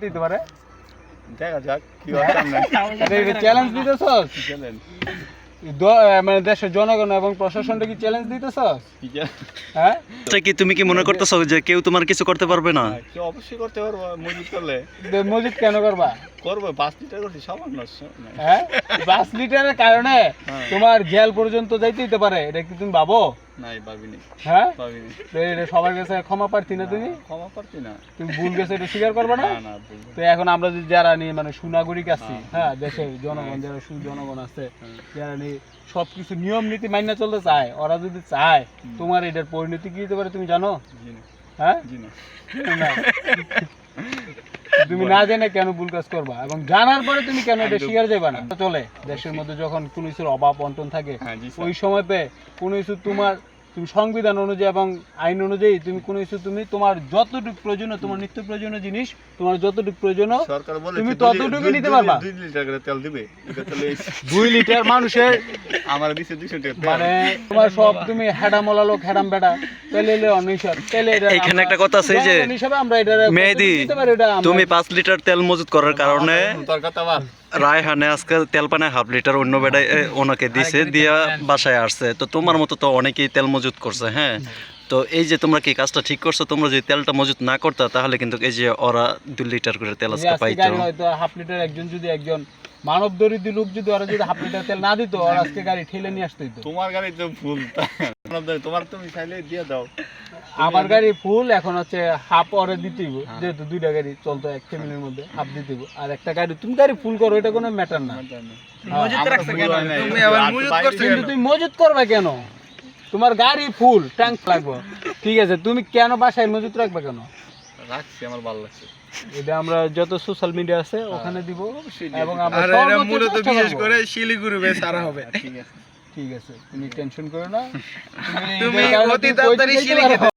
দিতে পারে দেখা যাক কি হয় সামনে। চ্যালেঞ্জ দিতেছস চ্যালেঞ্জ মানে দেশের জনগণ এবং প্রশাসনটা কি চ্যালেঞ্জ দিতেছস কি চ্যালেঞ্জ? হ্যাঁ কি তুমি কি মনে করতেছো যে কেউ তোমার কিছু করতে পারবে না? কি অবশ্যই করতে পারবো মজুদ করলে। মসজিদ কেন করবা করবো 5 লিটার করছি সামান্য। হ্যাঁ 5 লিটারের কারণে হ্যাঁ। তোমার জেল পর্যন্ত যাইতে দিতে পারে, এটা কি তুমি ভাবো? নাই ভাবিনি হ্যাঁ ভাবিনি। তো এটা সবার কাছে ক্ষমা প্রার্থী না তুমি? ক্ষমা পারছি না। তুমি ভুল গেছে এটা স্বীকার করবে না? না না বলবো। তো এখন আমরা যে যারা নিয়ে মানে সুনাগরিক আছি, হ্যাঁ দেশের জনগণ যারা জনগণ আছে, যারা নিয়ে সবকিছু নিয়ম নীতি মাইনা চলতে চায়, ওরা যদি চায় তোমার এটার পরিণতি কি হতে পারে তুমি জানো? জি না হ্যাঁ জি না। না। তুমি না জেনে কেন ভুল কাজ করবা এবং জানার পরে তুমি কেন এটা শিকার যাবে না? চলে দেশের মধ্যে যখন কোনো কিছুর অভাব অনটন থাকে, হ্যাঁ, জি স্যার। ওই সময়তে কোনো কিছু তুমি সংবিধান অনুযায়ী এবং আইন অনুযায়ী তুমি কোনো কিছু তোমার যতটুকু প্রয়োজনীয়, তোমার নিত্য প্রয়োজনীয় জিনিস তোমার যতটুকু প্রয়োজনীয় সরকার বলে তুমি ততটুকু নিতে পারবা। 2 লিটার করে তেল দিবে। এটা তাহলে 2 লিটার মানুষের আমার দিছে 200 টাকা তেল। মানে তোমার সব তুমি হেডামলা লোক হেডাম বেটা তেলে অনিশার তেলে এইখানে একটা কথা আছে যে হিসাবে আমরা এটা মেহেদি তুমি 5 লিটার তেল মজুত করার কারণে তোর কথা বাদ। রায়হানে আজকে তেল পানে 1/2 লিটার অন্য বেড়ায় ওনাকে দিছে দিয়া বাসায় আসছে। তো তোমার মতো তো অনেকেই তেল মজুত করছে। হ্যাঁ তো এই যে তোমরা কি কাজটা ঠিক করছো? তোমরা যদি তেলটা মজুত না করতা তাহলে কিন্তু এই যে ওরা 2 লিটার করে তেল আজকে পাইতো। হয়তো 1/2 লিটার একজন মানব দরিদ্র লোক যদি ওরা যদি 1/2 লিটার তেল না দিত আর আজকে গাড়ি ঠেলে নিয়ে আসতো। তোমার গাড়ি তো ফুল। তোমার তুমি চাইলে দিয়ে দাও। আমার গাড়ি ফুল, এখন হচ্ছে হাফ ওরে দিতেইব, যেহেতু 2টা গাড়ি চলতো এক ফ্যামিলির মধ্যে, হাফ দিতেইব। আর একটা গাড়ি তুমি গাড়ি ফুল করো, এটা কোনো ম্যাটার না। কিন্তু তুমি মজুত করবে কেন? তোমার গাড়ি ফুল ট্যাঙ্ক লাগবে, ঠিক আছে, তুমি কেন বাসায় মজুত রাখবে কেন? রাখছি, আমার ভালো লাগছে। এটা আমরা যত সোশ্যাল মিডিয়া আছে ওখানে দিব এবং আমরা আর এটা সর্বোচ্চ মূলত চেষ্টা বিশেষ করবো। করে শিলিগুড়ি বেশ সারা হবে। ঠিক আছে। ঠিক আছে, তুমি টেনশন করো না। তুমি এই কারণে অতি তুমি তাড়াতাড়ি কইতে শিলি পারো। খেতে